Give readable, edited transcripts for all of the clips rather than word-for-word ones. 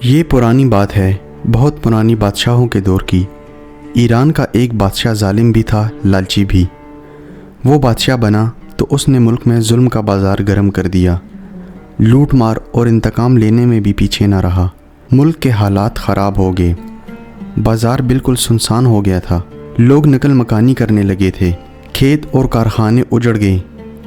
یہ پرانی بات ہے، بہت پرانی بادشاہوں کے دور کی۔ ایران کا ایک بادشاہ ظالم بھی تھا، لالچی بھی۔ وہ بادشاہ بنا تو اس نے ملک میں ظلم کا بازار گرم کر دیا، لوٹ مار اور انتقام لینے میں بھی پیچھے نہ رہا۔ ملک کے حالات خراب ہو گئے، بازار بالکل سنسان ہو گیا تھا، لوگ نقل مکانی کرنے لگے تھے، کھیت اور کارخانے اجڑ گئے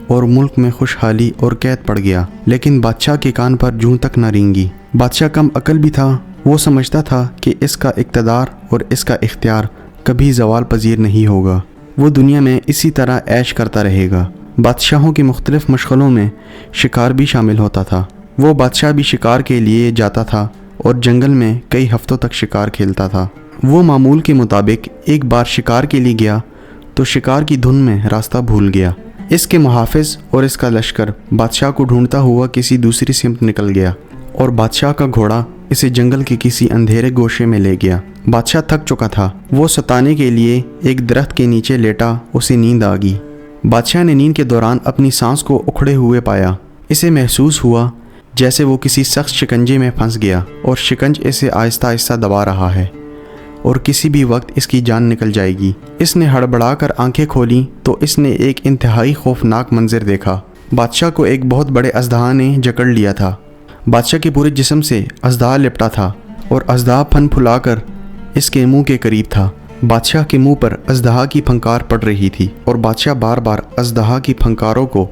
اور ملک میں خوشحالی اور قید پڑ گیا۔ لیکن بادشاہ کے کان پر جوں تک نہ رینگی۔ بادشاہ کم عقل بھی تھا، وہ سمجھتا تھا کہ اس کا اقتدار اور اس کا اختیار کبھی زوال پذیر نہیں ہوگا، وہ دنیا میں اسی طرح عیش کرتا رہے گا۔ بادشاہوں کی مختلف مشغلوں میں شکار بھی شامل ہوتا تھا۔ وہ بادشاہ بھی شکار کے لیے جاتا تھا اور جنگل میں کئی ہفتوں تک شکار کھیلتا تھا۔ وہ معمول کے مطابق ایک بار شکار کے لیے گیا تو شکار کی دھن میں راستہ بھول گیا۔ اس کے محافظ اور اس کا لشکر بادشاہ کو ڈھونڈتا ہوا کسی دوسری سمت نکل گیا اور بادشاہ کا گھوڑا اسے جنگل کے کسی اندھیرے گوشے میں لے گیا۔ بادشاہ تھک چکا تھا، وہ ستانے کے لیے ایک درخت کے نیچے لیٹا، اسے نیند آ گئی۔ بادشاہ نے نیند کے دوران اپنی سانس کو اکھڑے ہوئے پایا۔ اسے محسوس ہوا جیسے وہ کسی سخت شکنجے میں پھنس گیا اور شکنج اسے آہستہ آہستہ دبا رہا ہے اور کسی بھی وقت اس کی جان نکل جائے گی۔ اس نے ہڑبڑا کر آنکھیں کھولیں تو اس نے ایک انتہائی خوفناک منظر دیکھا۔ بادشاہ کو ایک بہت بڑے اژدہا نے جکڑ لیا تھا۔ بادشاہ کے پورے جسم سے اژدہا لپٹا تھا اور اژدہا پھن پھلا کر اس کے منہ کے قریب تھا۔ بادشاہ کے منہ پر اژدہا کی پھنکار پڑ رہی تھی اور بادشاہ بار بار اژدہا کی پھنکاروں کو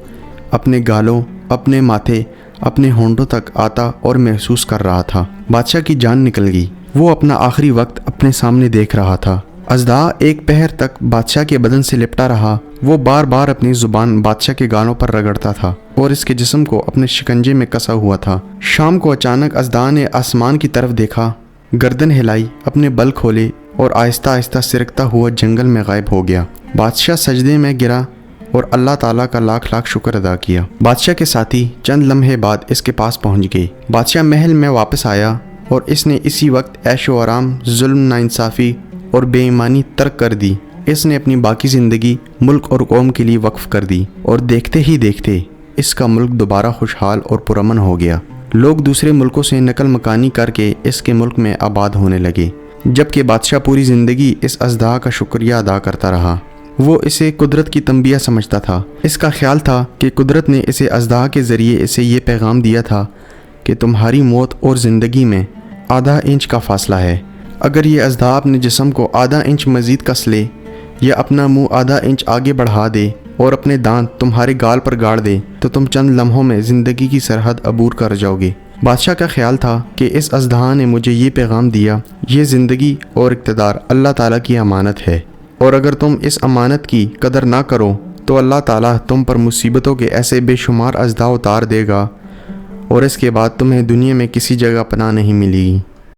اپنے گالوں، اپنے ماتھے، اپنے ہونٹوں تک آتا اور محسوس کر رہا تھا۔ بادشاہ کی جان نکل گئی، وہ اپنا آخری وقت اپنے سامنے دیکھ رہا تھا۔ اژدہا ایک پہر تک بادشاہ کے بدن سے لپٹا رہا، وہ بار بار اپنی زبان بادشاہ کے گالوں پر رگڑتا تھا اور اس کے جسم کو اپنے شکنجے میں کسا ہوا تھا۔ شام کو اچانک اژدہا نے آسمان کی طرف دیکھا، گردن ہلائی، اپنے بل کھولے اور آہستہ آہستہ سرکتا ہوا جنگل میں غائب ہو گیا۔ بادشاہ سجدے میں گرا اور اللہ تعالیٰ کا لاکھ لاکھ شکر ادا کیا۔ بادشاہ کے ساتھی چند لمحے بعد اس کے پاس پہنچ گئے۔ بادشاہ محل میں واپس آیا اور اس نے اسی وقت عیش و آرام، ظلم، ناانصافی اور بے ایمانی ترک کر دی۔ اس نے اپنی باقی زندگی ملک اور قوم کے لیے وقف کر دی اور دیکھتے ہی دیکھتے اس کا ملک دوبارہ خوشحال اور پرامن ہو گیا۔ لوگ دوسرے ملکوں سے نقل مکانی کر کے اس کے ملک میں آباد ہونے لگے، جبکہ بادشاہ پوری زندگی اس اژدہا کا شکریہ ادا کرتا رہا۔ وہ اسے قدرت کی تنبیہ سمجھتا تھا۔ اس کا خیال تھا کہ قدرت نے اسے اژدہا کے ذریعے اسے یہ پیغام دیا تھا کہ تمہاری موت اور زندگی میں آدھا انچ کا فاصلہ ہے۔ اگر یہ اژدہا اپنے جسم کو آدھا انچ مزید کس لے یا اپنا منہ آدھا انچ آگے بڑھا دے اور اپنے دانت تمہارے گال پر گاڑ دے تو تم چند لمحوں میں زندگی کی سرحد عبور کر جاؤ گے۔ بادشاہ کا خیال تھا کہ اس اژدہا نے مجھے یہ پیغام دیا، یہ زندگی اور اقتدار اللہ تعالیٰ کی امانت ہے، اور اگر تم اس امانت کی قدر نہ کرو تو اللہ تعالیٰ تم پر مصیبتوں کے ایسے بے شمار اژدہا اتار دے گا اور اس کے بعد تمہیں دنیا میں کسی جگہ پناہ نہیں ملے گی۔